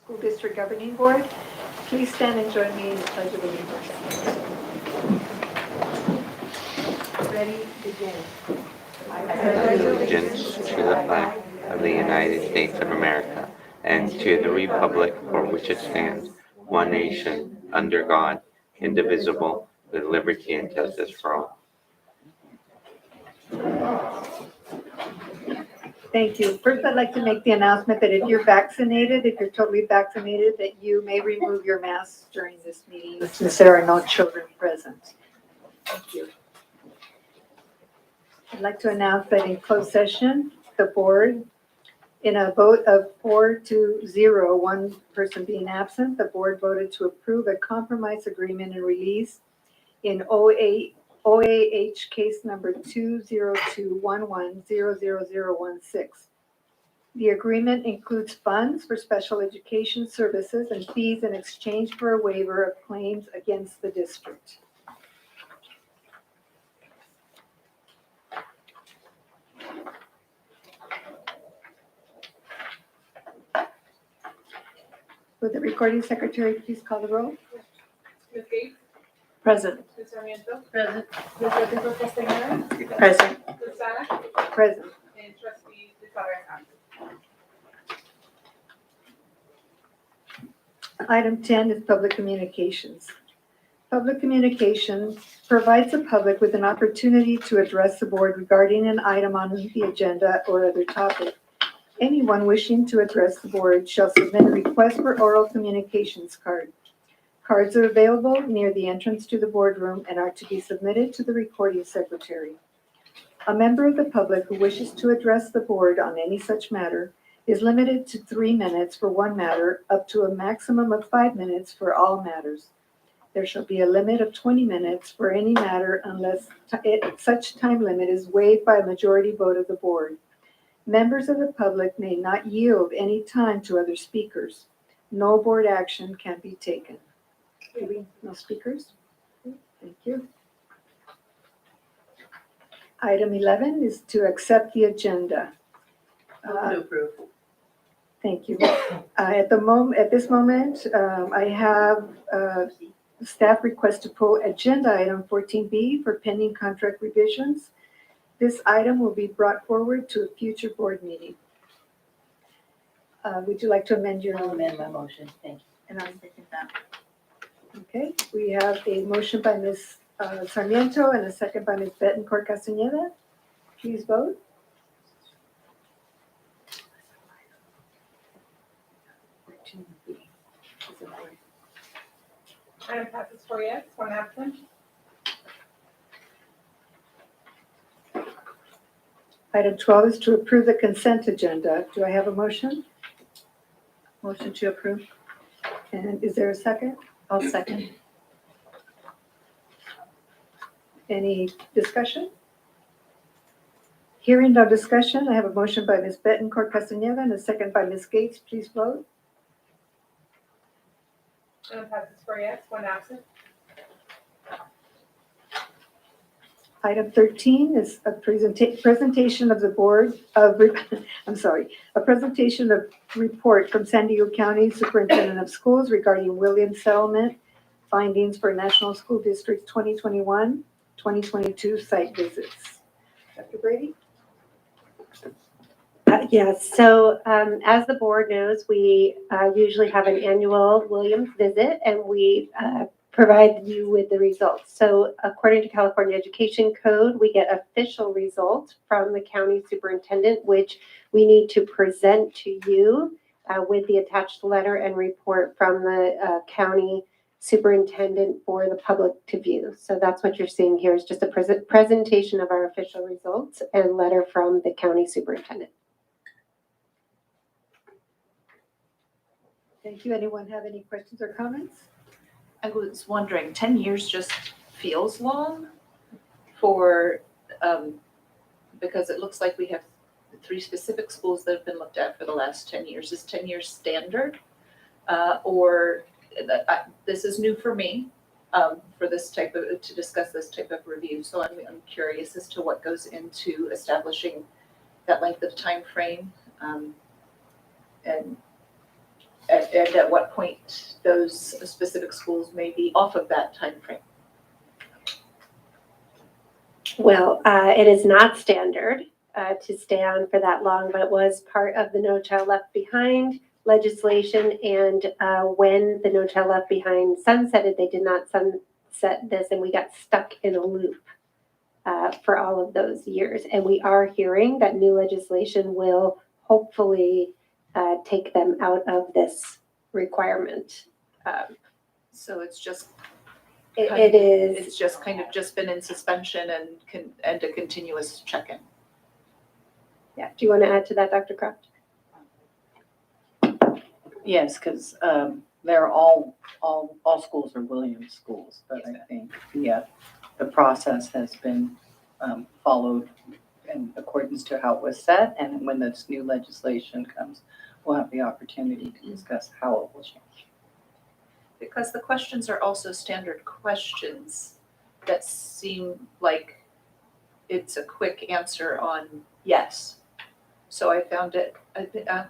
School District Governing Board. Please stand and join me in the Pledge of Allegiance. Ready, begin. I pledge allegiance to the flag of the United States of America and to the republic for which it stands, one nation, under God, indivisible, with liberty and justice for all. Thank you. First, I'd like to make the announcement that if you're vaccinated, if you're totally vaccinated, that you may remove your mask during this meeting since there are no children present. Thank you. I'd like to announce that in closed session, the board, in a vote of 4-0, one person being absent, the board voted to approve a compromise agreement and release in OAH case number 20211000016. The agreement includes funds for special education services and fees in exchange for a waiver of claims against the district. Would the recording secretary please call the roll? Ms. Gates? Present. Ms. Sarmiento? Present. Ms. Residency Castañeda? Present. Ms. Sana? Present. And Trustee Lizarra is absent. Item 10 is public communications. Public communication provides the public with an opportunity to address the board regarding an item on the agenda or other topic. Anyone wishing to address the board shall submit a request for oral communications card. Cards are available near the entrance to the boardroom and are to be submitted to the recording secretary. A member of the public who wishes to address the board on any such matter is limited to 3 minutes for one matter, up to a maximum of 5 minutes for all matters. There shall be a limit of 20 minutes for any matter unless such time limit is waived by a majority vote of the board. Members of the public may not yield any time to other speakers. No board action can be taken. No speakers? Thank you. Item 11 is to accept the agenda. To approve. Thank you. At this moment, I have staff request to pull agenda item 14B for pending contract revisions. This item will be brought forward to a future board meeting. Would you like to amend your? I'll amend my motion, thank you. And I'll second that. Okay, we have a motion by Ms. Sarmiento and a second by Ms. Betancourt Castañeda. Please vote. Item passes 4 yes, 1 absent. Item 12 is to approve the consent agenda. Do I have a motion? Motion to approve. And is there a second? I'll second. Any discussion? Hearing no discussion, I have a motion by Ms. Betancourt Castañeda and a second by Ms. Gates. Please vote. Item passes 4 yes, 1 absent. Item 13 is a presentation of the board of, a presentation of report from San Diego County Superintendent of Schools regarding Williams settlement findings for National School District 2021-2022 site visits. Dr. Brady? Yes, so as the board knows, we usually have an annual Williams visit and we provide you with the results. So according to California Education Code, we get official results from the county superintendent, which we need to present to you with the attached letter and report from the county superintendent for the public to view. So that's what you're seeing here is just a presentation of our official results and letter from the county superintendent. Thank you. Anyone have any questions or comments? I was wondering, 10 years just feels long for, because it looks like we have 3 specific schools that have been looked at for the last 10 years. Is 10 years standard? This is new for me for this type of, to discuss this type of review. So I'm curious as to what goes into establishing that length of time frame. And And at what point those specific schools may be off of that timeframe? Well, it is not standard to stay on for that long, but it was part of the No Child Left Behind legislation. And when the No Child Left Behind sunsetted, they did not sunset this, and we got stuck in a loop for all of those years. And we are hearing that new legislation will hopefully take them out of this requirement. So it's just, It is. it's just kind of just been in suspension and a continuous check-in. Yeah. Do you want to add to that, Dr. Kraft? Yes, because they're all schools are Williams schools, but I think the process has been followed in accordance to how it was set, and when this new legislation comes, we'll have the opportunity to discuss how it will change. Because the questions are also standard questions that seem like it's a quick answer on yes. So I found it,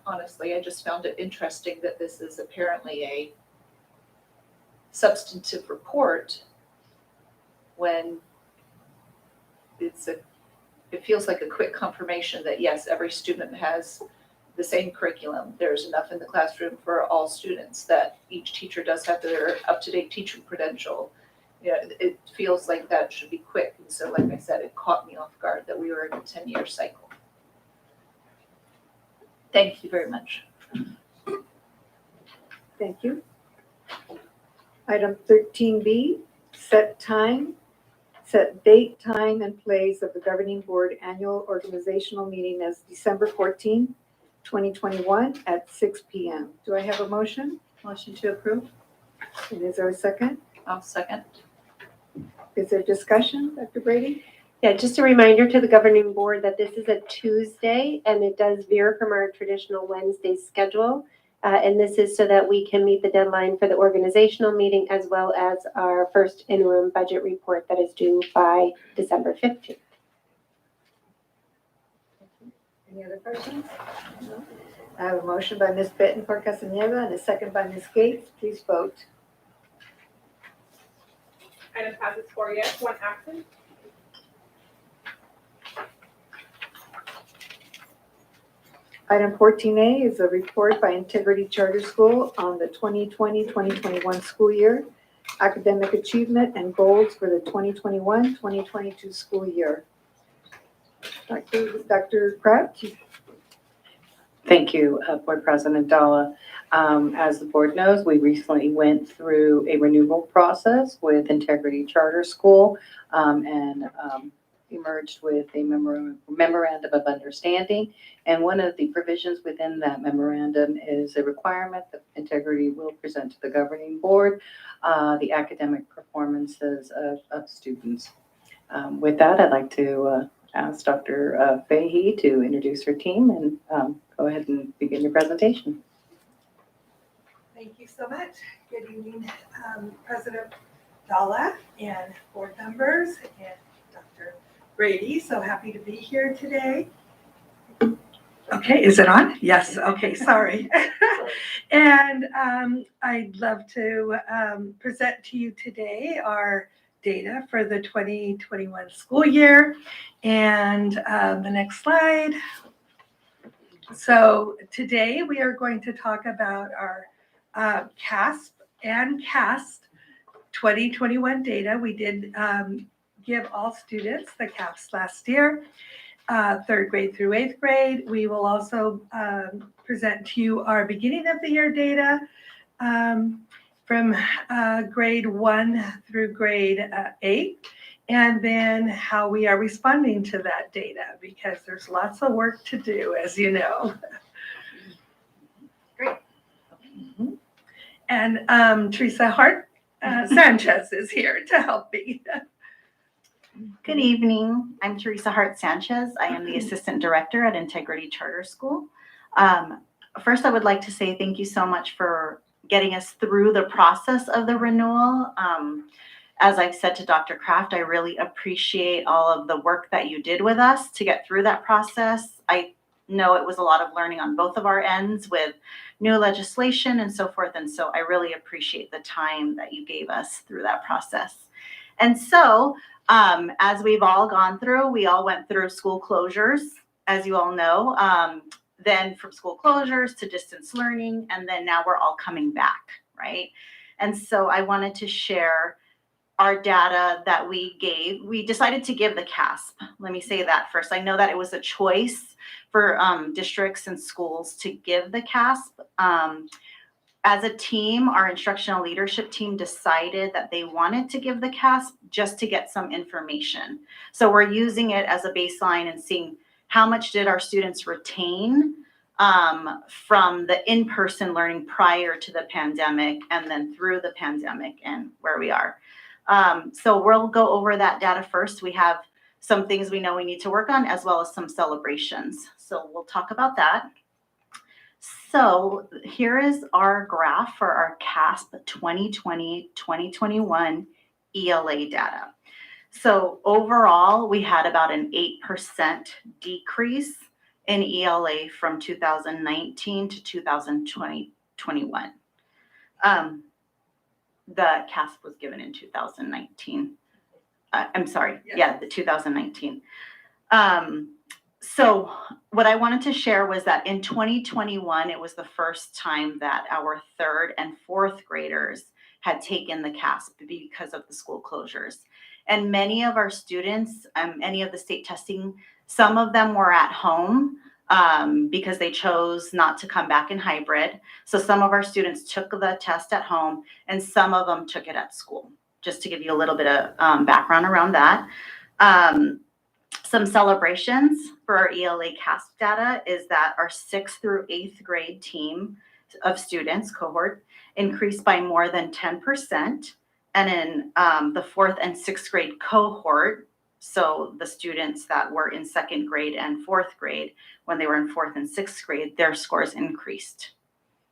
honestly, I just found it interesting that this is apparently a substantive report when it feels like a quick confirmation that yes, every student has the same curriculum. There's enough in the classroom for all students, that each teacher does have their up-to-date teacher credential. You know, it feels like that should be quick. And so, like I said, it caught me off guard that we were in a 10-year cycle. Thank you very much. Thank you. Item 13B, set date, time, and place of the Governing Board Annual Organizational Meeting as December 14, 2021 at 6 p.m. Do I have a motion? Motion to approve? And is there a second? I'll second. Is there discussion, Dr. Brady? Yeah, just a reminder to the governing board that this is a Tuesday and it does veer from our traditional Wednesday schedule. And this is so that we can meet the deadline for the organizational meeting as well as our first interim budget report that is due by December 15th. Any other questions? No? I have a motion by Ms. Bettencourt Castaneda and a second by Ms. Gates. Please vote. Item passes 4 yes, 1 absent. Item 14A is a report by Integrity Charter School on the 2020-2021 school year, academic achievement and goals for the 2021-2022 school year. Dr. Kraft? Thank you, Board President Dalla. As the board knows, we recently went through a renewal process with Integrity Charter School and emerged with a memorandum of understanding. And one of the provisions within that memorandum is a requirement that Integrity will present to the governing board the academic performances of students. With that, I'd like to ask Dr. Fahey to introduce her team and go ahead and begin your presentation. Thank you so much. Good evening, President Dalla and board members and Dr. Brady. So happy to be here today. Okay, is it on? Yes, okay, sorry. And I'd love to present to you today our data for the 2021 school year. And the next slide. So today we are going to talk about our CASP and CAST 2021 data. We did give all students the CAPS last year, 3rd grade through 8th grade. We will also present to you our beginning of the year data from grade 1 through grade 8, and then how we are responding to that data, because there's lots of work to do, as you know. Great. And Teresa Hart Sanchez is here to help me. Good evening. I'm Teresa Hart Sanchez. I am the Assistant Director at Integrity Charter School. First, I would like to say thank you so much for getting us through the process of the renewal. As I've said to Dr. Kraft, I really appreciate all of the work that you did with us to get through that process. I know it was a lot of learning on both of our ends with new legislation and so forth. And so I really appreciate the time that you gave us through that process. And so as we've all gone through, we all went through school closures, as you all know, then from school closures to distance learning, and then now we're all coming back, right? And so I wanted to share our data that we gave. We decided to give the CASP. Let me say that first. I know that it was a choice for districts and schools to give the CASP. As a team, our instructional leadership team decided that they wanted to give the CASP just to get some information. So we're using it as a baseline and seeing how much did our students retain from the in-person learning prior to the pandemic and then through the pandemic and where we are. So we'll go over that data first. We have some things we know we need to work on as well as some celebrations. So we'll talk about that. So here is our graph for our CASP 2020-2021 ELA data. So overall, we had about an 8% decrease in ELA from 2019 to 2021. The CASP was given in 2019. I'm sorry, yeah, the 2019. So what I wanted to share was that in 2021, it was the first time that our 3rd and 4th graders had taken the CASP because of the school closures. And many of our students, any of the state testing, some of them were at home because they chose not to come back in hybrid. So some of our students took the test at home and some of them took it at school, just to give you a little bit of background around that. Some celebrations for our ELA CASP data is that our 6th through 8th grade team of students cohort increased by more than 10%. And in the 4th and 6th grade cohort, so the students that were in 2nd grade and 4th grade, when they were in 4th and 6th grade, their scores increased.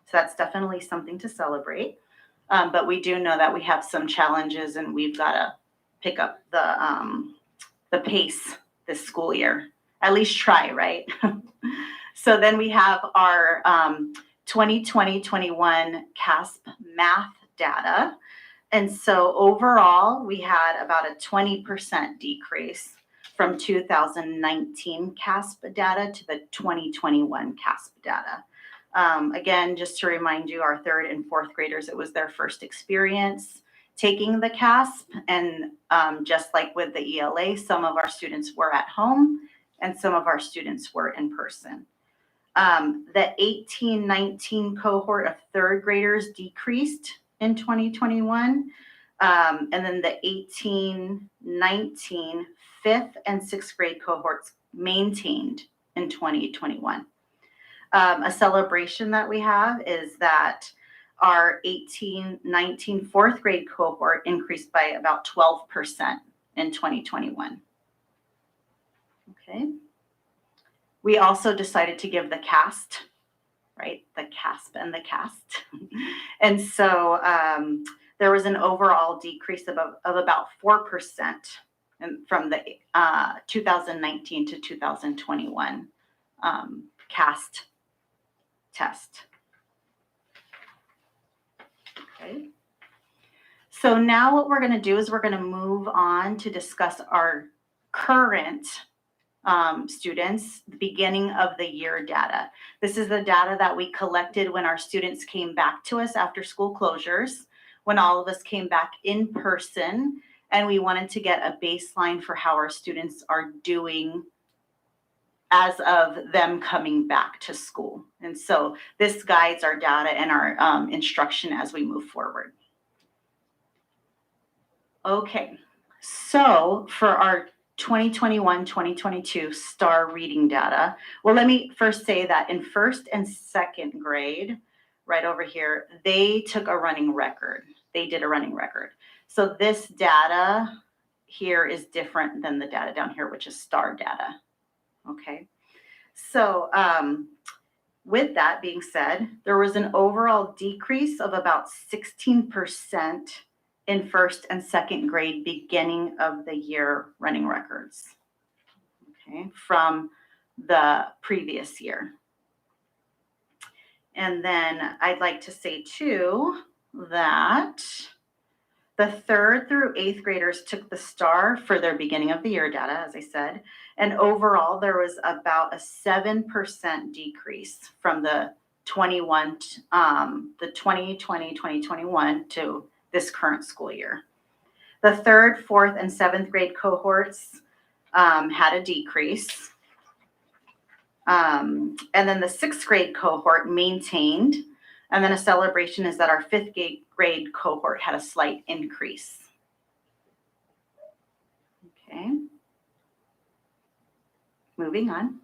So that's definitely something to celebrate. But we do know that we have some challenges and we've got to pick up the pace this school year, at least try, right? So then we have our 2020-21 CASP math data. And so overall, we had about a 20% decrease from 2019 CASP data to the 2021 CASP data. Again, just to remind you, our 3rd and 4th graders, it was their first experience taking the CASP. And just like with the ELA, some of our students were at home and some of our students were in person. The 18-19 cohort of 3rd graders decreased in 2021. And then the 18-19 5th and 6th grade cohorts maintained in 2021. A celebration that we have is that our 18-19 4th grade cohort increased by about 12% in 2021. Okay. We also decided to give the CAST, right? The CASP and the CAST. And so there was an overall decrease of about 4% from the 2019 to 2021 CAST test. Okay. So now what we're going to do is we're going to move on to discuss our current students, the beginning of the year data. This is the data that we collected when our students came back to us after school closures, when all of us came back in person, and we wanted to get a baseline for how our students are doing as of them coming back to school. And so this guides our data and our instruction as we move forward. Okay, so for our 2021-2022 STAR reading data, well, let me first say that in 1st and 2nd grade, right over here, they took a running record. They did a running record. So this data here is different than the data down here, which is STAR data. Okay, so with that being said, there was an overall decrease of about 16% in 1st and 2nd grade beginning of the year running records. Okay, from the previous year. And then I'd like to say too that the 3rd through 8th graders took the STAR for their beginning of the year data, as I said, and overall there was about a 7% decrease from the 2020-2021 to this current school year. The 3rd, 4th, and 7th grade cohorts had a decrease. And then the 6th grade cohort maintained. And then a celebration is that our 5th grade cohort had a slight increase. Okay. Moving on.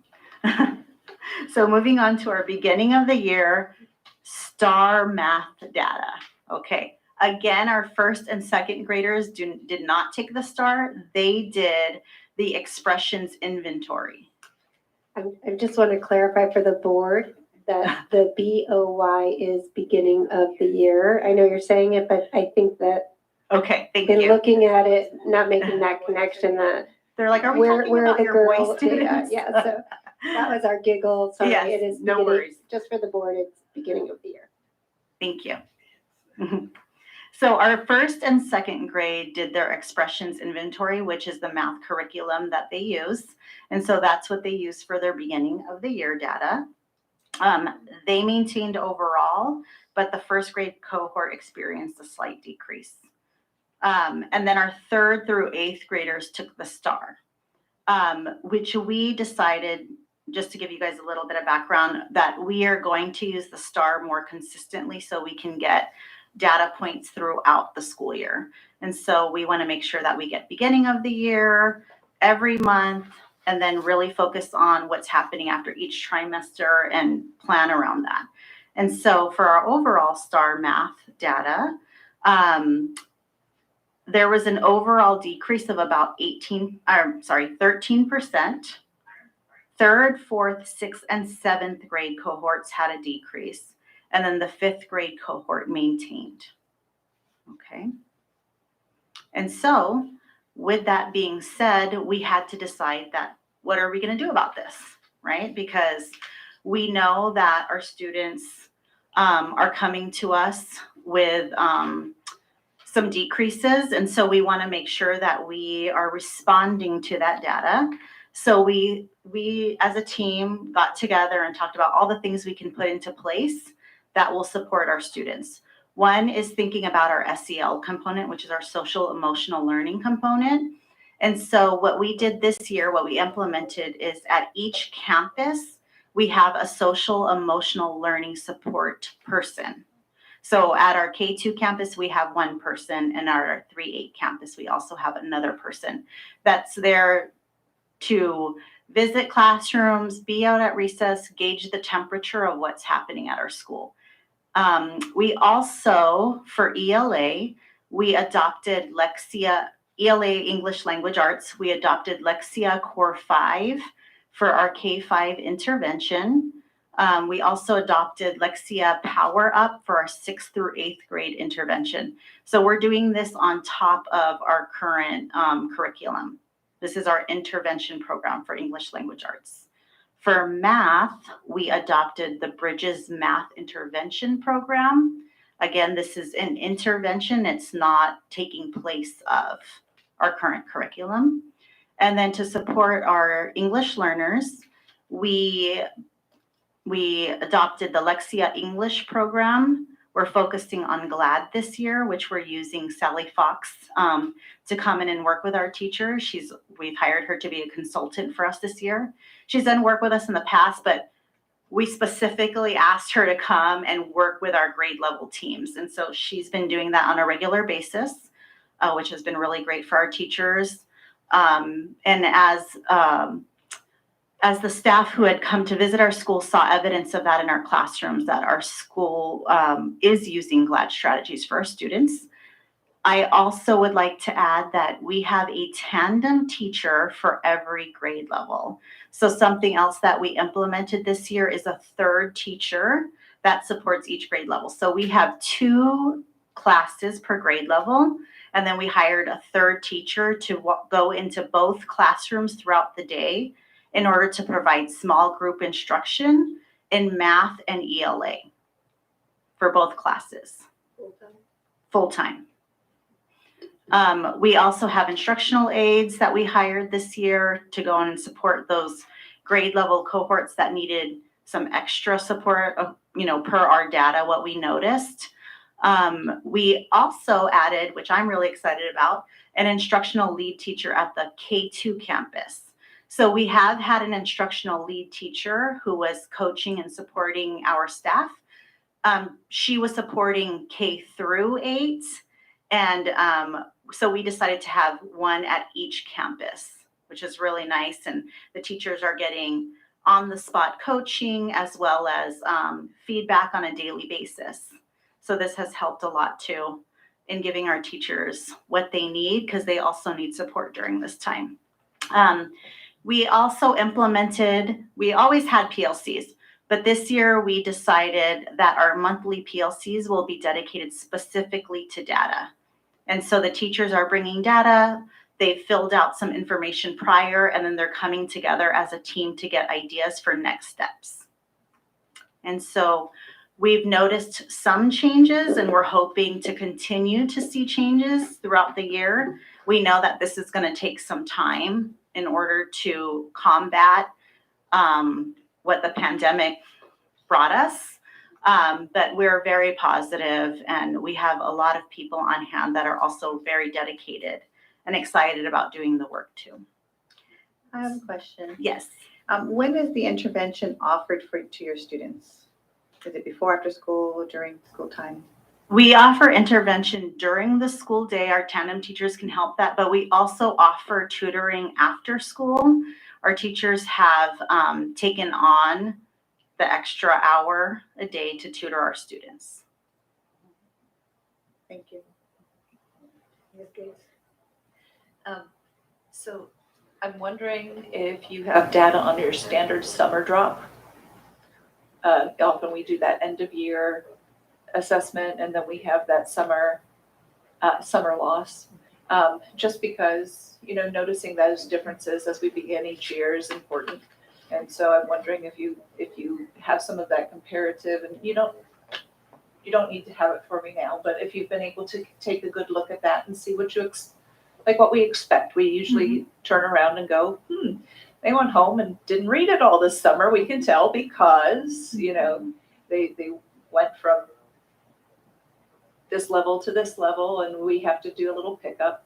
So moving on to our beginning of the year STAR math data. Okay. Again, our 1st and 2nd graders did not take the STAR. They did the expressions inventory. I just want to clarify for the board that the BOY is beginning of the year. I know you're saying it, but I think that Okay, thank in you. looking at it, not making that connection that They're like, are we talking where about the your girl, boy students? yeah, so that was our giggle. Sorry, Yes, it is no beginning, worries. just for the board, it's beginning of the year. Thank you. So our 1st and 2nd grade did their expressions inventory, which is the math curriculum that they use. And so that's what they use for their beginning of the year data. They maintained overall, but the 1st grade cohort experienced a slight decrease. And then our 3rd through 8th graders took the STAR, which we decided, just to give you guys a little bit of background, that we are going to use the STAR more consistently so we can get data points throughout the school year. And so we want to make sure that we get beginning of the year, every month, and then really focus on what's happening after each trimester and plan around that. And so for our overall STAR math data, there was an overall decrease of about 13%. 3rd, 4th, 6th, and 7th grade cohorts had a decrease. And then the 5th grade cohort maintained. Okay. And so with that being said, we had to decide that what are we going to do about this, right? Because we know that our students are coming to us with some decreases. And so we want to make sure that we are responding to that data. So we as a team got together and talked about all the things we can put into place that will support our students. One is thinking about our SEL component, which is our social emotional learning component. And so what we did this year, what we implemented is at each campus, we have a social emotional learning support person. So at our K2 campus, we have one person, and at our 3-8 campus, we also have another person that's there to visit classrooms, be out at recess, gauge the temperature of what's happening at our school. We also, for ELA, we adopted Lexia, ELA English Language Arts, we adopted Lexia Core 5 for our K5 intervention. We also adopted Lexia Power Up for our 6th through 8th grade intervention. So we're doing this on top of our current curriculum. This is our intervention program for English Language Arts. For math, we adopted the Bridges Math Intervention Program. Again, this is an intervention. It's not taking place of our current curriculum. And then to support our English learners, we adopted the Lexia English program. We're focusing on GLAD this year, which we're using Sally Fox to come in and work with our teacher. We've hired her to be a consultant for us this year. She's done work with us in the past, but we specifically asked her to come and work with our grade level teams. And so she's been doing that on a regular basis, which has been really great for our teachers. And as the staff who had come to visit our school saw evidence of that in our classrooms, that our school is using GLAD strategies for our students. I also would like to add that we have a tandem teacher for every grade level. So something else that we implemented this year is a 3rd teacher that supports each grade level. So we have 2 classes per grade level, and then we hired a 3rd teacher to go into both classrooms throughout the day in order to provide small group instruction in math and ELA for both classes, full-time. We also have instructional aides that we hired this year to go on and support those grade level cohorts that needed some extra support, per our data, what we noticed. We also added, which I'm really excited about, an instructional lead teacher at the K2 campus. So we have had an instructional lead teacher who was coaching and supporting our staff. She was supporting K through 8, and so we decided to have one at each campus, which is really nice. And the teachers are getting on-the-spot coaching as well as feedback on a daily basis. So this has helped a lot too in giving our teachers what they need, because they also need support during this time. We also implemented, we always had PLCs, but this year we decided that our monthly PLCs will be dedicated specifically to data. And so the teachers are bringing data, they've filled out some information prior, and then they're coming together as a team to get ideas for next steps. And so we've noticed some changes, and we're hoping to continue to see changes throughout the year. We know that this is going to take some time in order to combat what the pandemic brought us. But we're very positive, and we have a lot of people on hand that are also very dedicated and excited about doing the work too. I have a question. Yes. When is the intervention offered to your students? Is it before, after school, during school time? We offer intervention during the school day. Our tandem teachers can help that, but we also offer tutoring after school. Our teachers have taken on the extra hour a day to tutor our students. Thank you. Yes, Grace? So I'm wondering if you have data on your standard summer drop. Often we do that end of year assessment, and then we have that summer loss. Just because, noticing those differences as we begin each year is important. And so I'm wondering if you have some of that comparative, and you don't need to have it for me now, but if you've been able to take a good look at that and see what what we expect. We usually turn around and go, they went home and didn't read it all this summer. We can tell because, they went from this level to this level, and we have to do a little pickup.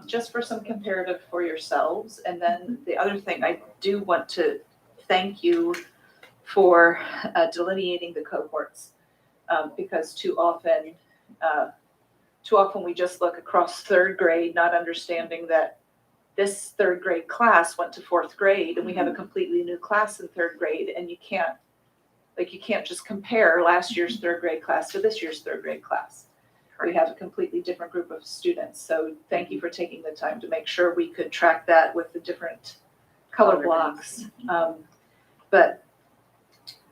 Just for some comparative for yourselves. And then the other thing, I do want to thank you for delineating the cohorts, because too often we just look across third grade, not understanding that this third grade class went to fourth grade, and we have a completely new class in third grade, and you can't just compare last year's third grade class to this year's third grade class. We have a completely different group of students. So thank you for taking the time to make sure we could track that with the different color blocks. But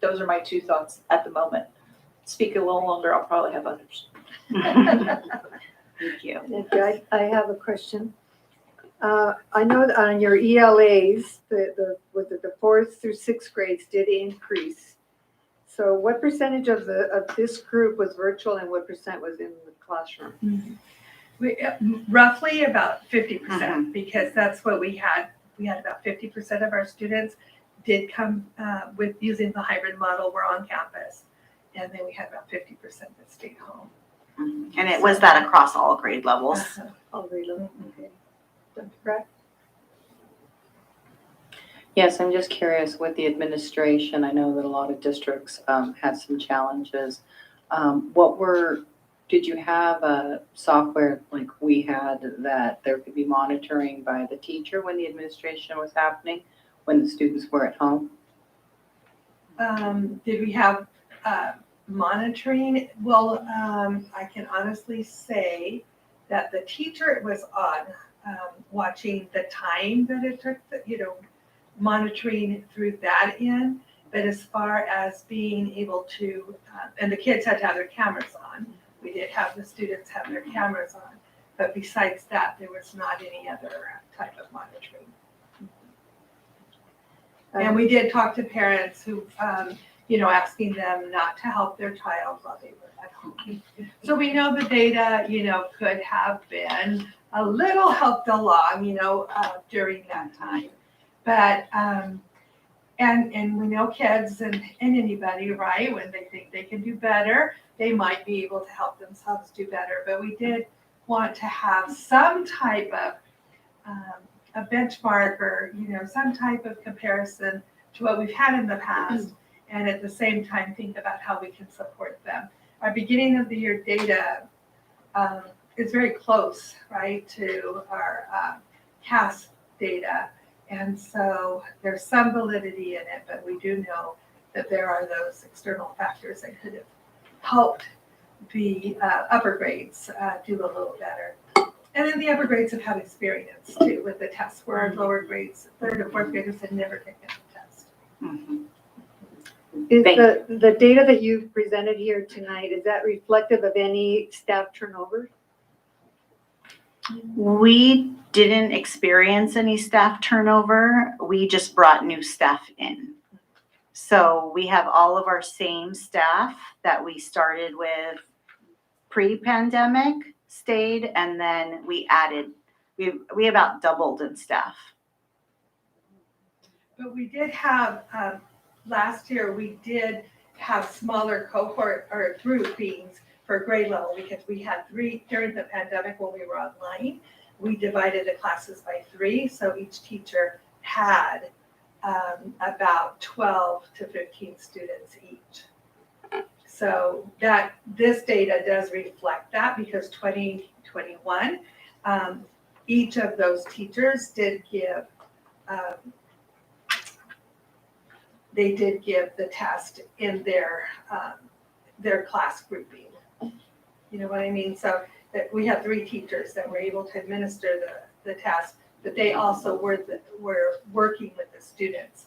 those are my two thoughts at the moment. Speak a little longer, I'll probably have others. Thank you. Okay, I have a question. I know that on your ELAs, the 4th through 6th grades did increase. So what percentage of this group was virtual, and what percent was in the classroom? Roughly about 50%, because that's what we had. We had about 50% of our students did come with using the hybrid model. We're on campus, and then we had about 50% that stayed home. And it was that across all grade levels. All grade level, okay. Dr. Pratt? Yes, I'm just curious with the administration. I know that a lot of districts had some challenges. Did you have a software like we had that there could be monitoring by the teacher when the administration was happening, when the students were at home? Did we have monitoring? Well, I can honestly say that the teacher was on watching the time that it took, monitoring through that end. But as far as being able to, and the kids had to have their cameras on. We did have the students have their cameras on. But besides that, there was not any other type of monitoring. And we did talk to parents who, asking them not to help their child while they were at home. So we know the data, could have been a little helped along, during that time. But, and we know kids and anybody, right, when they think they can do better, they might be able to help themselves do better. But we did want to have some type of a benchmark or, some type of comparison to what we've had in the past. And at the same time, think about how we can support them. Our beginning of the year data is very close, right, to our CAS data. And so there's some validity in it, but we do know that there are those external factors that could have helped the upper grades do a little better. And then the upper grades have had experience too with the tests, where our lower grades, third and fourth graders had never taken the test. Mhm. Is Thank the data that you've presented here tonight, is that reflective of any staff turnover? We didn't experience any staff turnover. We just brought new staff in. So we have all of our same staff that we started with pre-pandemic stayed, and then we added, we about doubled in staff. But we did have, last year, we did have smaller cohort or groupings for grade level because we had 3 during the pandemic when we were online. We divided the classes by 3, so each teacher had about 12 to 15 students each. So this data does reflect that because 2021, each of those teachers did give they did give the test in their class grouping. You know what I mean? So that we have 3 teachers that were able to administer the test, but they also were working with the students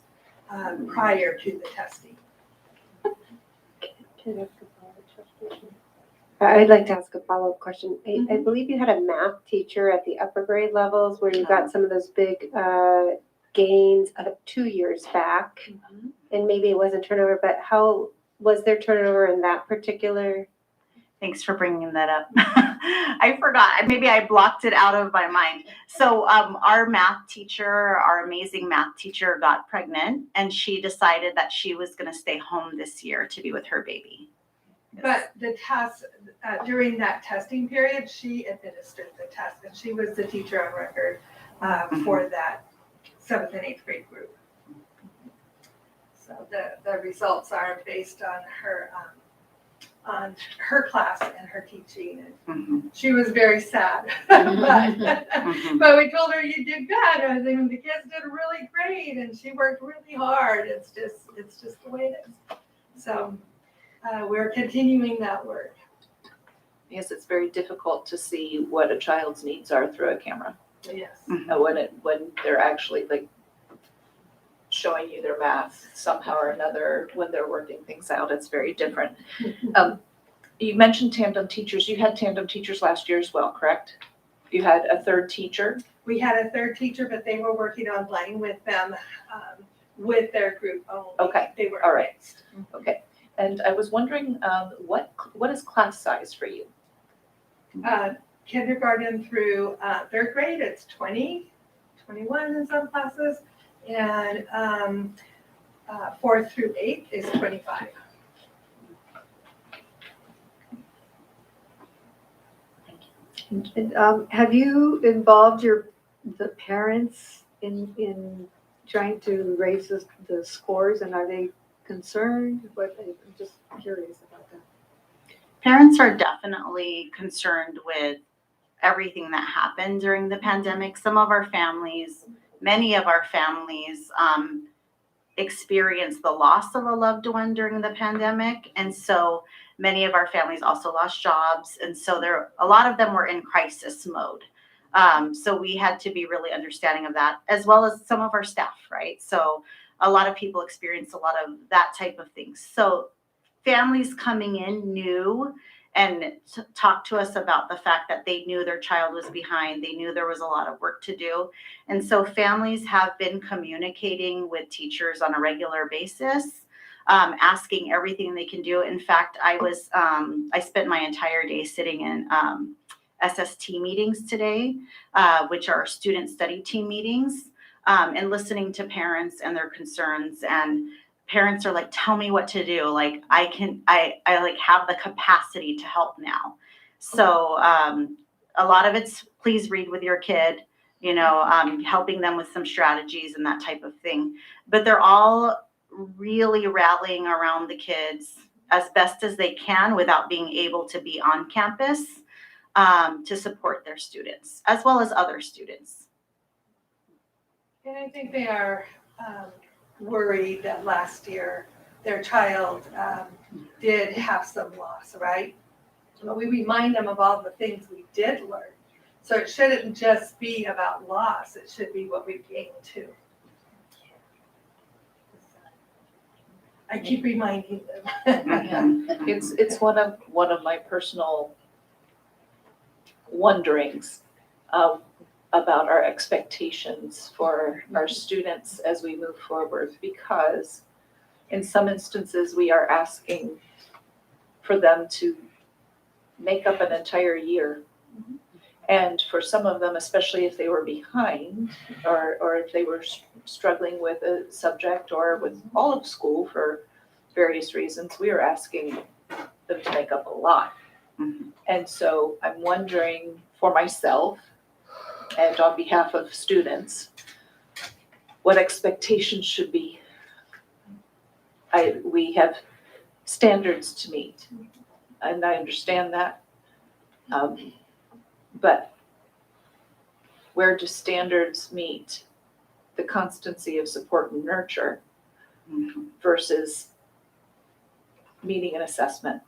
prior to the testing. I'd like to ask a follow-up question. I believe you had a math teacher at the upper grade levels where you got some of those big gains of 2 years back. And maybe it wasn't turnover, but how was there turnover in that particular? Thanks for bringing that up. I forgot. Maybe I blocked it out of my mind. So our math teacher, our amazing math teacher, got pregnant, and she decided that she was going to stay home this year to be with her baby. But the test, during that testing period, she administered the test, and she was the teacher on record for that 7th and 8th grade group. So the results are based on her class and her teaching. And she was very sad, but we told her you did good. I mean, the kids did really great, and she worked really hard. It's just the way it is. So we're continuing that work. Yes, it's very difficult to see what a child's needs are through a camera. Yes. When they're actually like showing you their math somehow or another, when they're working things out, it's very different. You mentioned tandem teachers. You had tandem teachers last year as well, correct? You had a 3rd teacher? We had a 3rd teacher, but they were working online with them, with their group only. Okay. They were All right. mixed. Okay. And I was wondering, what is class size for you? Kindergarten through 3rd grade, it's 20, 21 in some classes, and 4th through 8th is 25. And, have you involved the parents in trying to raise the scores, and are they concerned? I'm just curious about that. Parents are definitely concerned with everything that happened during the pandemic. Many of our families experienced the loss of a loved one during the pandemic. And so many of our families also lost jobs. And so a lot of them were in crisis mode. So we had to be really understanding of that, as well as some of our staff, right? So a lot of people experienced a lot of that type of things. So families coming in knew and talk to us about the fact that they knew their child was behind. They knew there was a lot of work to do. And so families have been communicating with teachers on a regular basis, asking everything they can do. In fact, I spent my entire day sitting in SST meetings today, which are student study team meetings, and listening to parents and their concerns. And parents are like, tell me what to do. Like I like have the capacity to help now. So a lot of it's please read with your kid, helping them with some strategies and that type of thing. But they're all really rallying around the kids as best as they can without being able to be on campus, to support their students as well as other students. And I think they are worried that last year their child did have some loss, right? But we remind them of all the things we did learn. So it shouldn't just be about loss, it should be what we gained too. I keep reminding them. It's one of my personal wonderings about our expectations for our students as we move forward, because in some instances we are asking for them to make up an entire year. And for some of them, especially if they were behind or if they were struggling with a subject or with all of school for various reasons, we are asking them to make up a lot. And so I'm wondering for myself and on behalf of students, what expectations should be. We have standards to meet, and I understand that. But where do standards meet the constancy of support and nurture versus meeting an assessment?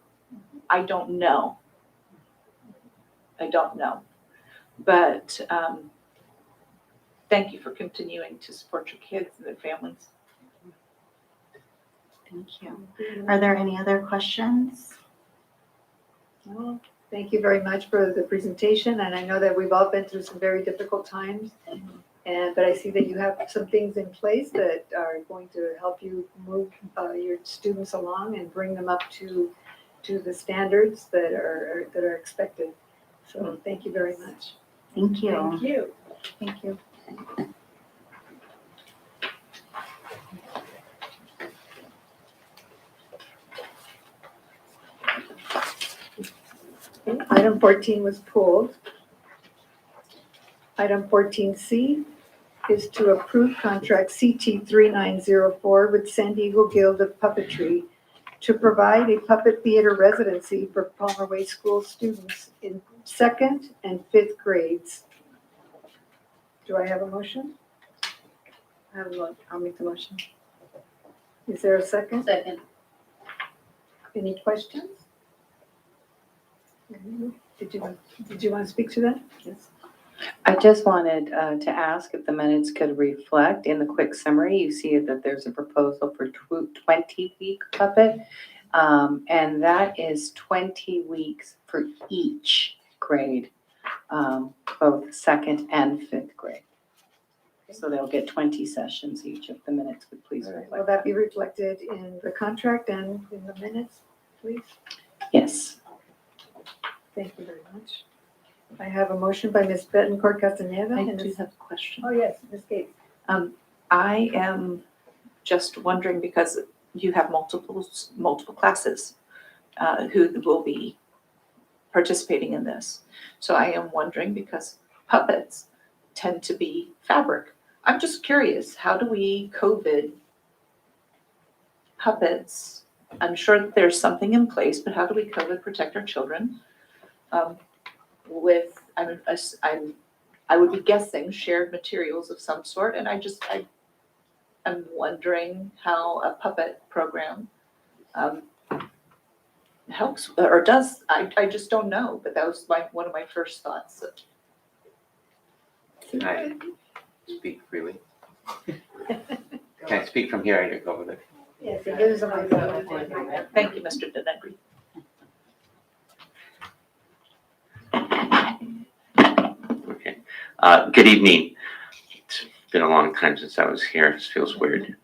I don't know. But thank you for continuing to support your kids and their families. Thank you. Are there any other questions? Well, thank you very much for the presentation, and I know that we've all been through some very difficult times, but I see that you have some things in place that are going to help you move your students along and bring them up to the standards that are expected. So thank you very much. Thank you. Thank you. Thank you. Okay, item 14 was pulled. Item 14C is to approve contract CT 3904 with San Diego Guild of Puppetry to provide a puppet theater residency for Palmer Way School students in 2nd and 5th grades. Do I have a motion? I'll make the motion. Is there a second? Second. Any questions? Did you want to speak to that? Yes. I just wanted to ask if the minutes could reflect in the quick summary. You see that there's a proposal for 20-week puppet, and that is 20 weeks for each grade, both 2nd and 5th grade. So they'll get 20 sessions each. If the minutes would please reflect. Will that be reflected in the contract and in the minutes, please? Yes. Thank you very much. I have a motion by Ms. Betancourt Castaneda. I and do a- have a question. Oh, yes, Ms. Gates. I am just wondering, because you have multiple classes who will be participating in this. So I am wondering, because puppets tend to be fabric. I'm just curious, how do we COVID puppets? I'm sure that there's something in place, but how do we COVID protect our children with, I would be guessing, shared materials of some sort, and I'm wondering how a puppet program helps or does. I just don't know, but that was one of my first thoughts. Can I speak freely? Can I speak from here? I can go over there. Yes, it is a microphone. Thank you, Mr. Denegri. Good evening. It's been a long time since I was here. This feels weird.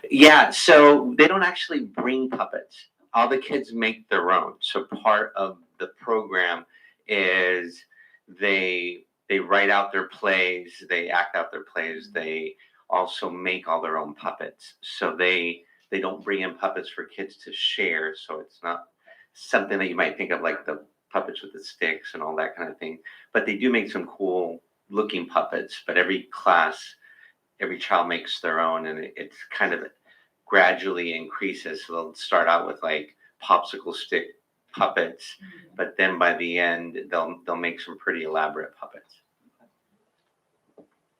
Yeah, so they don't actually bring puppets. All the kids make their own. So part of the program is they write out their plays, they act out their plays, they also make all their own puppets. So they don't bring in puppets for kids to share. So it's not something that you might think of like the puppets with the sticks and all that kind of thing. But they do make some cool looking puppets. But every child makes their own, and it's kind of gradually increases. So they'll start out with like popsicle stick puppets, but then by the end they'll make some pretty elaborate puppets.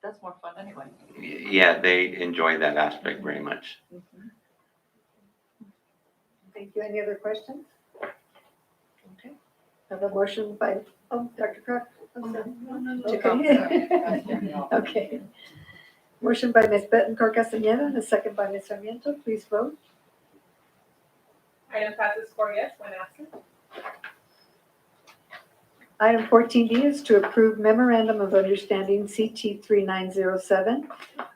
That's more fun anyway. Yeah, they enjoy that aspect very much. Thank you. Any other questions? Okay. Have a motion by, Dr. Croft. Okay. Okay. Motion by Ms. Betancourt Castañeda and a second by Ms. Sarmiento. Please vote. Item passes 4 yes, 1 absent. Item 14D is to approve Memorandum of Understanding CT 3907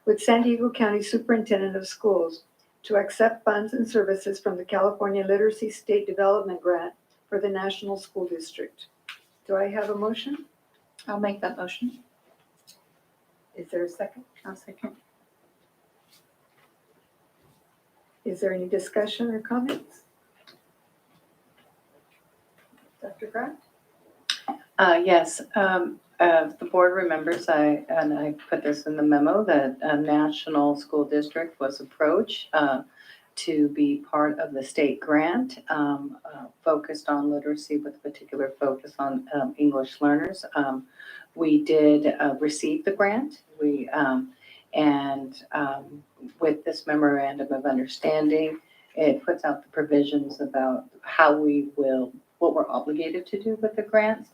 with San Diego County Superintendent of Schools to accept funds and services from the California Literacy State Development Grant for the National School District. Do I have a motion? I'll make that motion. Is there a second? I'll second. Is there any discussion or comments? Dr. Grant? Yes, the board remembers, I put this in the memo, that a national school district was approached to be part of the state grant focused on literacy with a particular focus on English learners. We did receive the grant. With this memorandum of understanding, it puts out the provisions about what we're obligated to do with the grants.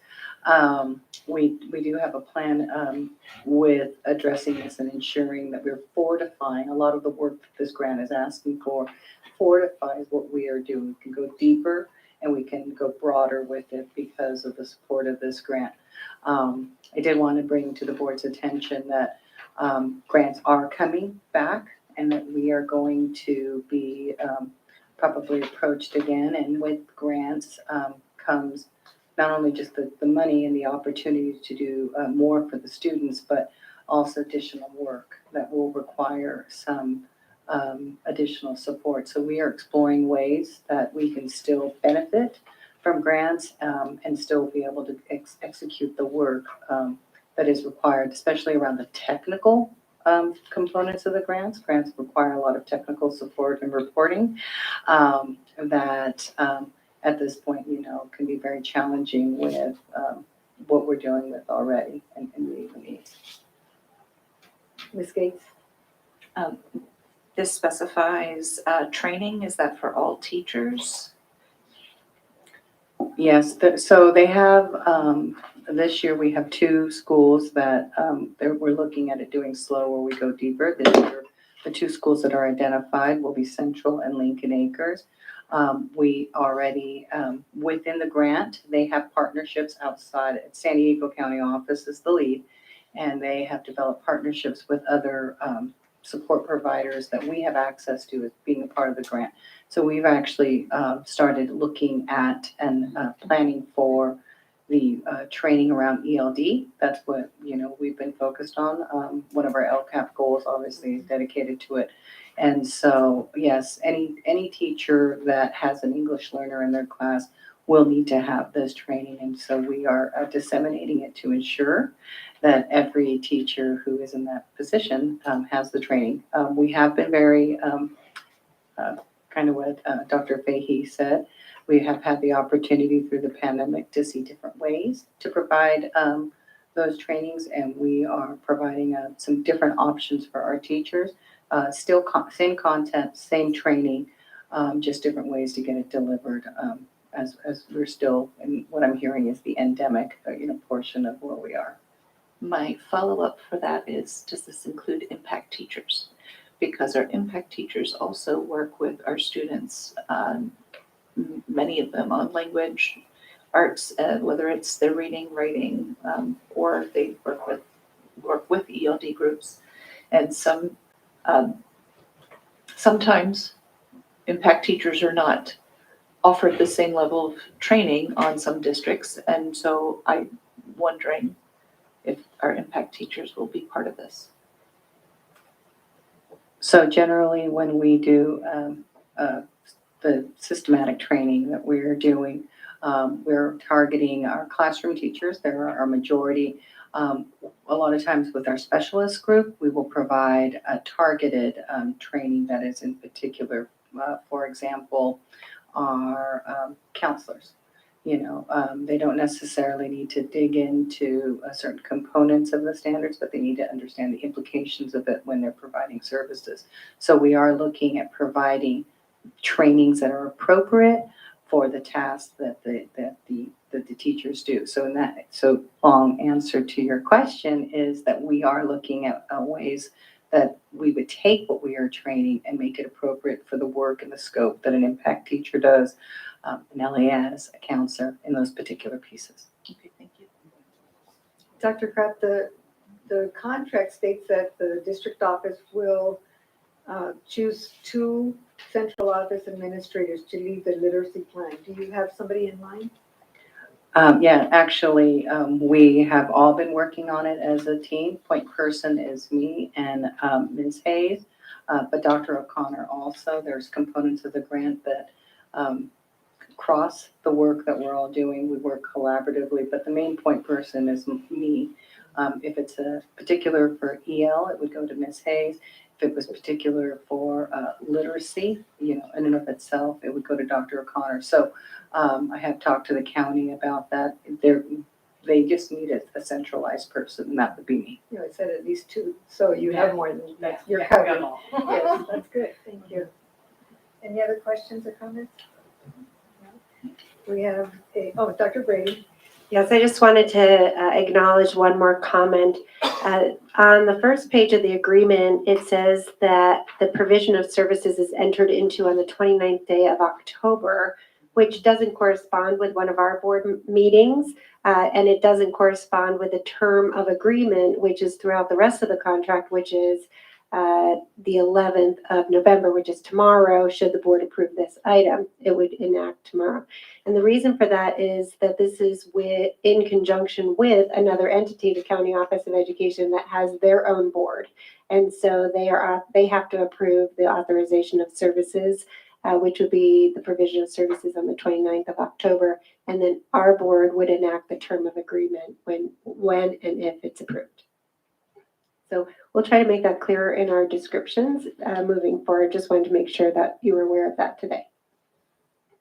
We do have a plan with addressing this and ensuring that we're fortifying a lot of the work that this grant is asking for, fortifies what we are doing. We can go deeper and we can go broader with it because of the support of this grant. I did want to bring to the board's attention that grants are coming back and that we are going to be probably approached again. And with grants comes not only just the money and the opportunity to do more for the students, but also additional work that will require some additional support. So we are exploring ways that we can still benefit from grants and still be able to execute the work that is required, especially around the technical components of the grants. Grants require a lot of technical support and reporting that at this point, can be very challenging with what we're dealing with already and meeting the needs. Ms. Gates? This specifies training. Is that for all teachers? Yes, so they have, this year we have 2 schools that we're looking at it doing slow where we go deeper. This year, the 2 schools that are identified will be Central and Lincoln Acres. We already, within the grant, they have partnerships outside. San Diego County office is the lead, and they have developed partnerships with other support providers that we have access to as being a part of the grant. So we've actually started looking at and planning for the training around ELD. That's what, we've been focused on. One of our LCAP goals obviously is dedicated to it. And so, yes, any teacher that has an English learner in their class will need to have this training. And so we are disseminating it to ensure that every teacher who is in that position has the training. We have been very, kind of what Dr. Fahey said, we have had the opportunity through the pandemic to see different ways to provide those trainings, and we are providing some different options for our teachers. Still same content, same training, just different ways to get it delivered as we're still, and what I'm hearing is the endemic portion of where we are. My follow-up for that is, does this include impact teachers? Because our impact teachers also work with our students, many of them on language arts, whether it's their reading, writing, or they work groups. And sometimes impact teachers are not offered the same level of training on some districts. And so I'm wondering if our impact teachers will be part of this. So generally, when we do the systematic training that we're doing, we're targeting our classroom teachers. They're our majority. A lot of times with our specialist group, we will provide a targeted training that is in particular, for example, our counselors. They don't necessarily need to dig into certain components of the standards, but they need to understand the implications of it when they're providing services. So we are looking at providing trainings that are appropriate for the tasks that the teachers do. So long answer to your question is that we are looking at ways that we would take what we are training and make it appropriate for the work and the scope that an impact teacher does, an LAS, a counselor, in those particular pieces. Okay, thank you. Dr. Kraft, the contract states that the district office will choose 2 central office administrators to lead the literacy plan. Do you have somebody in mind? Yeah, actually, we have all been working on it as a team. Point person is me and Ms. Hayes, but Dr. O'Connor also. There's components of the grant that cross the work that we're all doing. We work collaboratively, but the main point person is me. If it's a particular for EL, it would go to Ms. Hayes. If it was particular for literacy, in and of itself, it would go to Dr. O'Connor. So I have talked to the county about that. They just need a centralized person, and that would be me. I said at least 2, so you have more than that. You're covered. Yes, that's good. Thank you. Any other questions or comments? No? We have Dr. Brady. Yes, I just wanted to acknowledge one more comment. On the first page of the agreement, it says that the provision of services is entered into on the 29th day of October, which doesn't correspond with one of our board meetings, and it doesn't correspond with the term of agreement, which is throughout the rest of the contract, which is the 11th of November, which is tomorrow. Should the board approve this item, it would enact tomorrow. And the reason for that is that this is in conjunction with another entity, the County Office of Education, that has their own board. And so they have to approve the authorization of services, which would be the provision of services on the 29th of October. And then our board would enact the term of agreement when and if it's approved. So we'll try to make that clearer in our descriptions moving forward. Just wanted to make sure that you were aware of that today.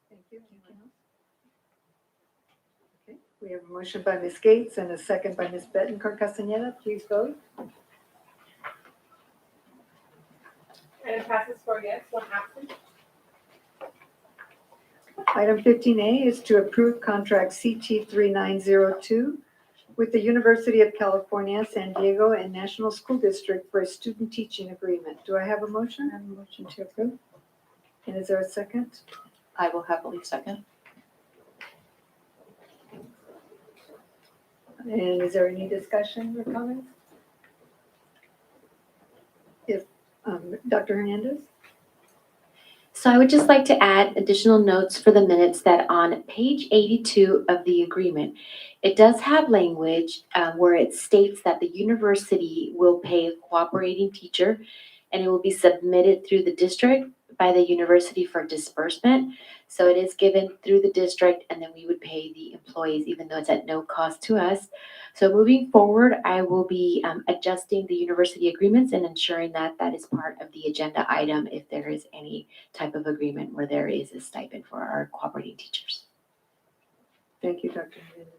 Thank you. Anyone else? Okay. We have a motion by Ms. Gates and a second by Ms. Betancourt-Castañeda. Please vote. And it passes 4 yes, 1 absent. Item 15A is to approve contract CT 3902 with the University of California, San Diego, and National School District for a student teaching agreement. Do I have a motion? I have a motion to approve. And is there a second? I will happily second. And is there any discussion or comments? If Dr. Hernandez? So I would just like to add additional notes for the minutes that on page 82 of the agreement, it does have language where it states that the university will pay a cooperating teacher and it will be submitted through the district by the university for disbursement. So it is given through the district and then we would pay the employees even though it's at no cost to us. So moving forward, I will be adjusting the university agreements and ensuring that that is part of the agenda item if there is any type of agreement where there is a stipend for our cooperating teachers. Thank you, Dr. Hernandez.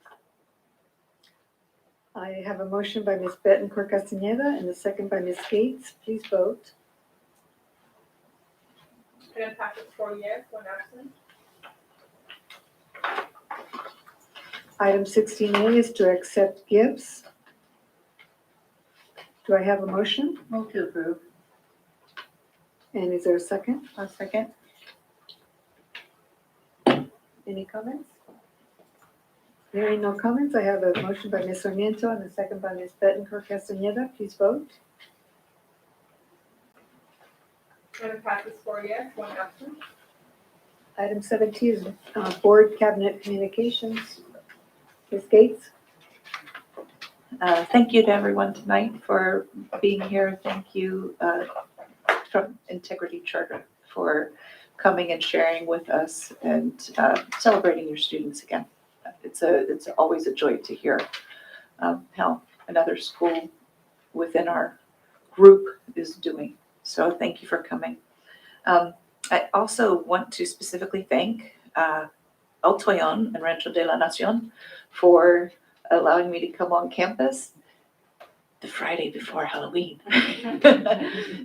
I have a motion by Ms. Betancourt-Castañeda and a second by Ms. Gates. Please vote. And it passes 4 yes, 1 absent. Item 16A is to accept gifts. Do I have a motion? Move to approve. And is there a second? A second. Any comments? Hearing no comments, I have a motion by Ms. Sarmiento and a second by Ms. Bettencourt Castaneda. Please vote. And it passes 4 yes, 1 absent. Item 17 is Board Cabinet Communications. Ms. Gates? Thank you to everyone tonight for being here. Thank you from Integrity Charter for coming and sharing with us and celebrating your students again. It's always a joy to hear how another school within our group is doing. So thank you for coming. I also want to specifically thank El Toyon and Rancho de la Nacion for allowing me to come on campus the Friday before Halloween.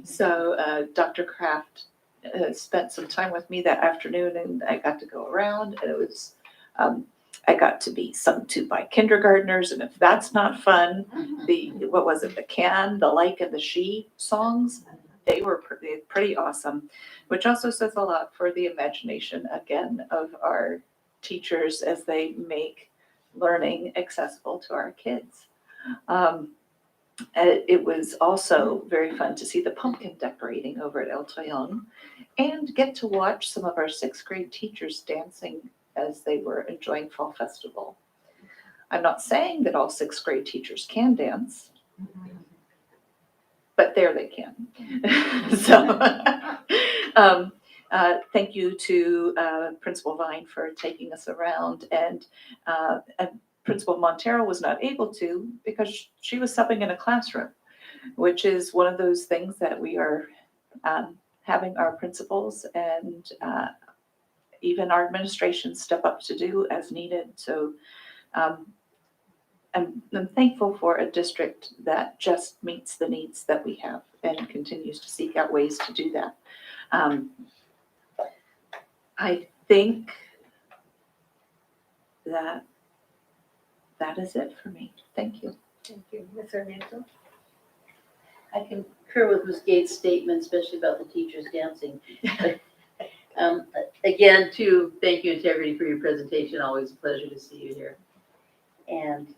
So Dr. Kraft spent some time with me that afternoon, and I got to go around, and it was, I got to be sung to by kindergartners, and if that's not fun, what was it, the can, the like, and the she songs, they were pretty awesome, which also says a lot for the imagination, again, of our teachers as they make learning accessible to our kids. It was also very fun to see the pumpkin decorating over at El Toyon and get to watch some of our 6th grade teachers dancing as they were enjoying Fall Festival. I'm not saying that all 6th grade teachers can dance, but there they can. So thank you to Principal Vine for taking us around, and Principal Montero was not able to because she was subbing in a classroom, which is one of those things that we are having our principals and even our administration step up to do as needed. So I'm thankful for a district that just meets the needs that we have and continues to seek out ways to do that. I think that is it for me. Thank you. Thank you. Ms. Sarmiento? I concur with Ms. Gates' statement, especially about the teachers dancing. Again, too, thank you, Integrity, for your presentation. Always a pleasure to see you here. And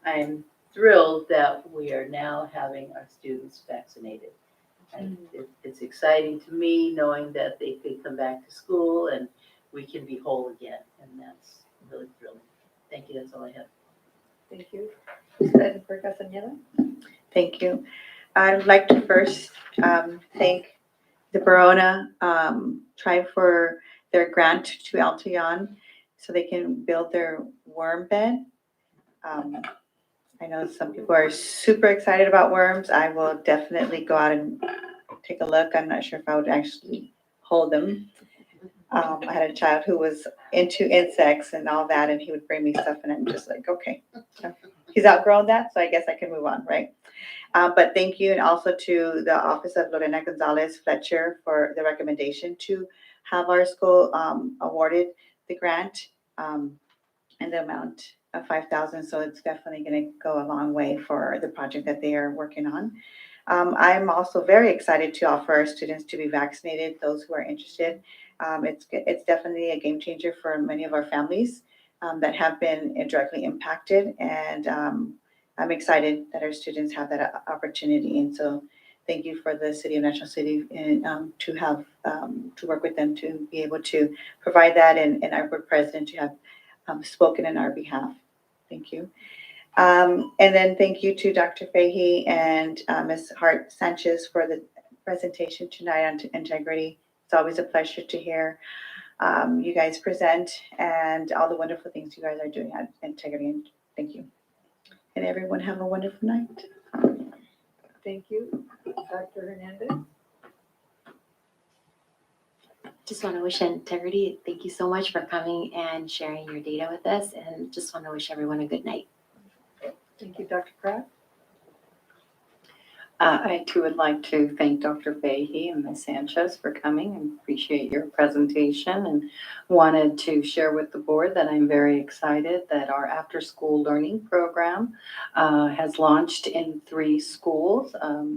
I'm thrilled that we are now having our students vaccinated. And it's exciting to me knowing that they could come back to school and we can be whole again. And that's really thrilling. Thank you. That's all I have. Thank you. Ms. Bettencourt Castaneda? Thank you. I would like to first thank the Verona Tribe for their grant to El Toyon so they can build their worm bed. I know some people are super excited about worms. I will definitely go out and take a look. I'm not sure if I would actually hold them. I had a child who was into insects and all that, and he would bring me stuff, and I'm just like, okay. He's outgrown that, so I guess I can move on, right? But thank you, and also to the Office of Lorena Gonzalez Fletcher for the recommendation to have our school awarded the grant and the amount of $5,000. So it's definitely going to go a long way for the project that they are working on. I'm also very excited to offer our students to be vaccinated, those who are interested. It's definitely a game changer for many of our families that have been directly impacted, and I'm excited that our students have that opportunity. And so thank you for the City of National City and to have to work with them to be able to provide that, and our board president to have spoken in our behalf. Thank you. And then thank you to Dr. Fahey and Ms. Hart Sanchez for the presentation tonight on integrity. It's always a pleasure to hear you guys present and all the wonderful things you guys are doing at integrity. And thank you. And everyone have a wonderful night. Thank you. Dr. Hernandez? Just want to wish Integrity, thank you so much for coming and sharing your data with us, and just want to wish everyone a good night. Thank you, Dr. Kraft. I too would like to thank Dr. Fahey and Ms. Sanchez for coming and appreciate your presentation, and wanted to share with the board that I'm very excited that our after-school learning program has launched in 3 schools,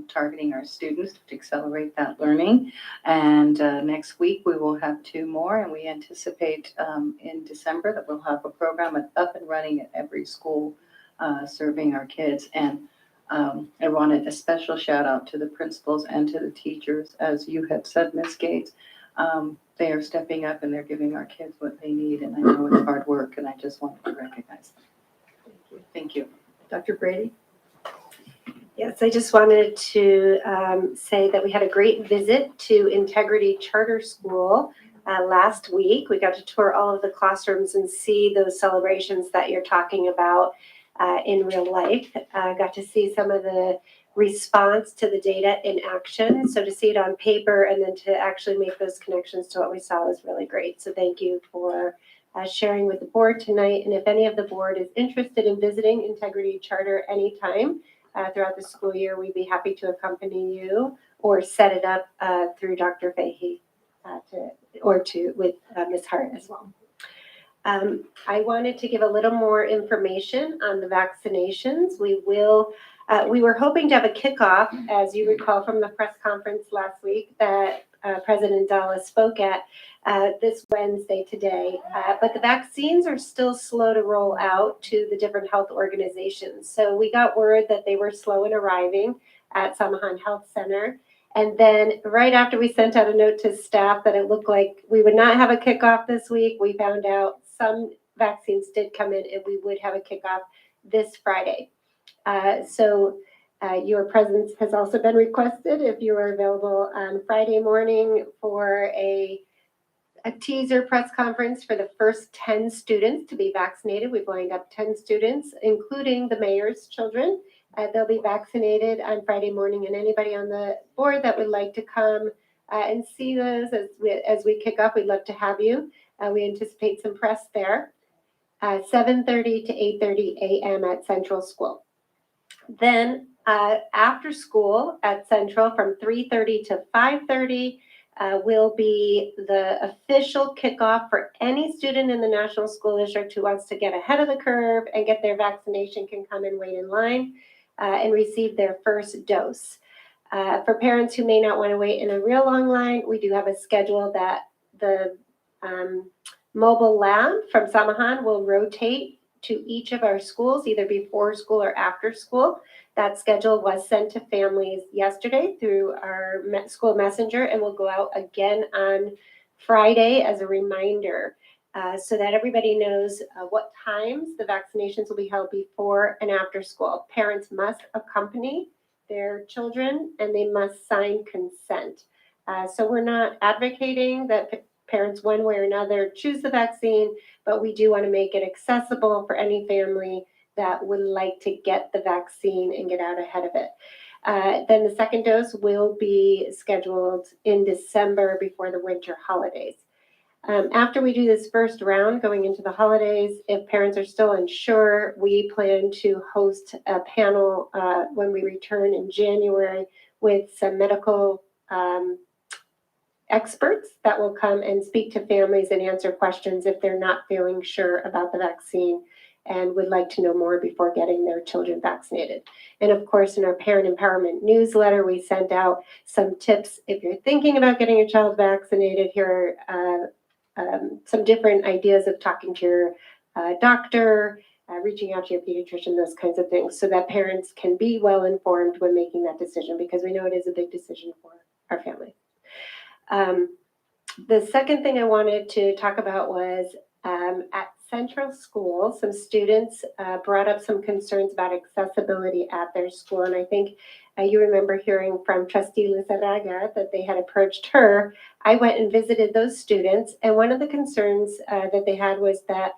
targeting our students to accelerate that learning. And next week we will have 2 more, and we anticipate in December that we'll have a program up and running at every school serving our kids. And I wanted a special shout out to the principals and to the teachers. As you have said, Ms. Gates, they are stepping up and they're giving our kids what they need. And I know it's hard work, and I just wanted to recognize them. Thank you. Dr. Brady? Yes, I just wanted to say that we had a great visit to Integrity Charter School last week. We got to tour all of the classrooms and see those celebrations that you're talking about in real life. Got to see some of the response to the data in action. So to see it on paper and then to actually make those connections to what we saw was really great. So thank you for sharing with the board tonight. And if any of the board is interested in visiting Integrity Charter anytime throughout the school year, we'd be happy to accompany you or set it up through Dr. Fahey with Ms. Hart as well. I wanted to give a little more information on the vaccinations. We were hoping to have a kickoff, as you recall from the press conference last week that President Dalla spoke at this Wednesday today. But the vaccines are still slow to roll out to the different health organizations. So we got word that they were slow in arriving at Samahan Health Center. And then right after we sent out a note to staff that it looked like we would not have a kickoff this week, we found out some vaccines did come in and we would have a kickoff this Friday. So your presence has also been requested if you are available on Friday morning for a teaser press conference for the first 10 students to be vaccinated. We've lined up 10 students, including the mayor's children. They'll be vaccinated on Friday morning, and anybody on the board that would like to come and see those as we kick off, we'd love to have you. We anticipate some press there. 7:30 to 8:30 a.m. at Central School. Then after school at Central from 3:30 to 5:30 will be the official kickoff for any student in the National School District who wants to get ahead of the curve and get their vaccination can come and wait in line and receive their first dose. For parents who may not want to wait in a real long line, we do have a schedule that the mobile lab from Samahan will rotate to each of our schools, either before school or after school. That schedule was sent to families yesterday through our school messenger and will go out again on Friday as a reminder so that everybody knows what times the vaccinations will be held before and after school. Parents must accompany their children and they must sign consent. So we're not advocating that parents one way or another choose the vaccine, but we do want to make it accessible for any family that would like to get the vaccine and get out ahead of it. Then the second dose will be scheduled in December before the winter holidays. After we do this first round going into the holidays, if parents are still unsure, we plan to host a panel when we return in January with some medical experts that will come and speak to families and answer questions if they're not feeling sure about the vaccine and would like to know more before getting their children vaccinated. And of course, in our parent empowerment newsletter, we sent out some tips. If you're thinking about getting your child vaccinated, here are some different ideas of talking to your doctor, reaching out to your pediatrician, those kinds of things, so that parents can be well informed when making that decision, because we know it is a big decision for our family. The second thing I wanted to talk about was at Central School, some students brought up some concerns about accessibility at their school. And I think you remember hearing from Trustee Lizarraga that they had approached her. I went and visited those students. And one of the concerns that they had was that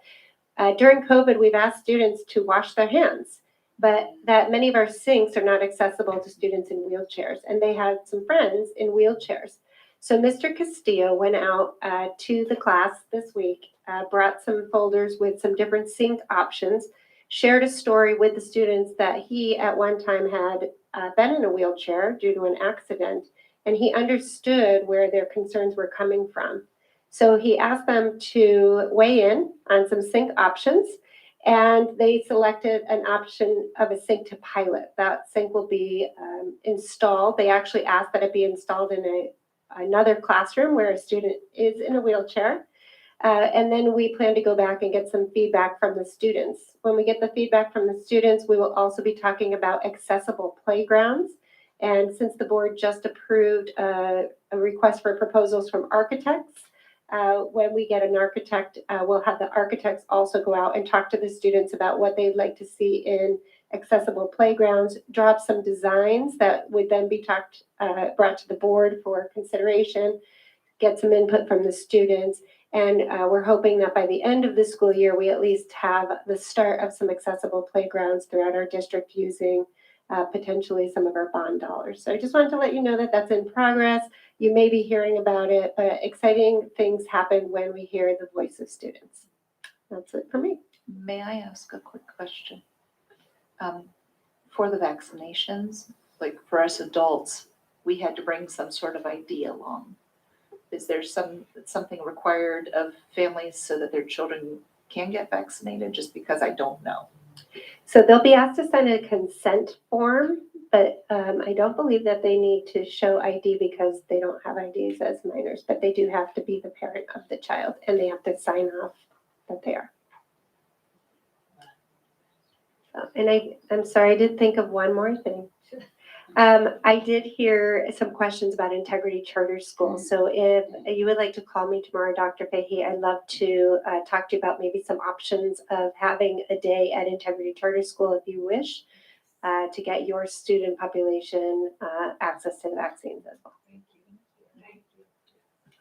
during COVID, we've asked students to wash their hands, but that many of our sinks are not accessible to students in wheelchairs. And they had some friends in wheelchairs. So Mr. Castillo went out to the class this week, brought some folders with some different sink options. shared a story with the students that he at one time had been in a wheelchair due to an accident, and he understood where their concerns were coming from. So he asked them to weigh in on some sync options, and they selected an option of a sync to pilot. That sync will be installed. They actually asked that it be installed in another classroom where a student is in a wheelchair. And then we plan to go back and get some feedback from the students. When we get the feedback from the students, we will also be talking about accessible playgrounds. And since the board just approved a request for proposals from architects, when we get an architect, we'll have the architects also go out and talk to the students about what they'd like to see in accessible playgrounds, draw up some designs that would then be brought to the board for consideration, get some input from the students. And we're hoping that by the end of the school year, we at least have the start of some accessible playgrounds throughout our district using potentially some of our bond dollars. So I just wanted to let you know that that's in progress. You may be hearing about it, but exciting things happen when we hear the voice of students. That's it for me. May I ask a quick question? For the vaccinations, like for us adults, we had to bring some sort of ID along. Is there something required of families so that their children can get vaccinated? Just because I don't know. So they'll be asked to sign a consent form, but I don't believe that they need to show ID because they don't have IDs as minors, but they do have to be the parent of the child and they have to sign off that they are. And I'm sorry, I did think of one more thing. I did hear some questions about Integrity Charter School. So if you would like to call me tomorrow, Dr. Fahey, I'd love to talk to you about maybe some options of having a day at Integrity Charter School if you wish to get your student population access to the vaccines as well.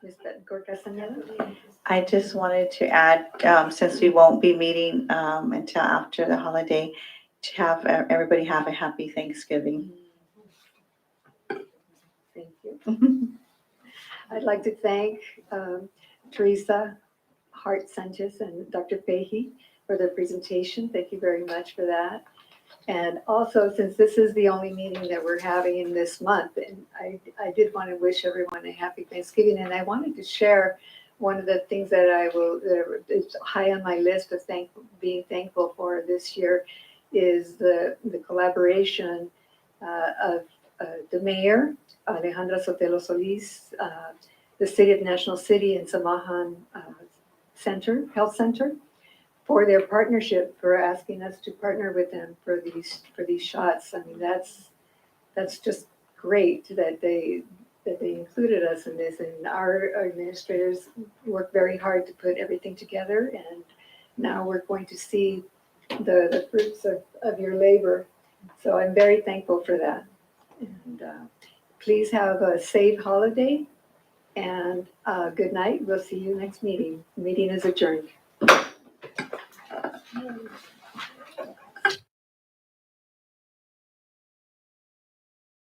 Ms. Betancourt Castañeda? I just wanted to add, since we won't be meeting until after the holiday, to have everybody have a happy Thanksgiving. Thank you. I'd like to thank Teresa Hart Sanchez and Dr. Fahey for their presentation. Thank you very much for that. And also, since this is the only meeting that we're having in this month, and I did want to wish everyone a happy Thanksgiving. And I wanted to share one of the things that it's high on my list of being thankful for this year is the collaboration of the mayor, Alejandra Sotelo Solis, the City of National City and Samahan Health Center, for their partnership, for asking us to partner with them for these shots. I mean, that's just great that they included us in this, and our administrators worked very hard to put everything together, and now we're going to see the fruits of your labor. So I'm very thankful for that. And please have a safe holiday and good night. We'll see you next meeting. Meeting is adjourned.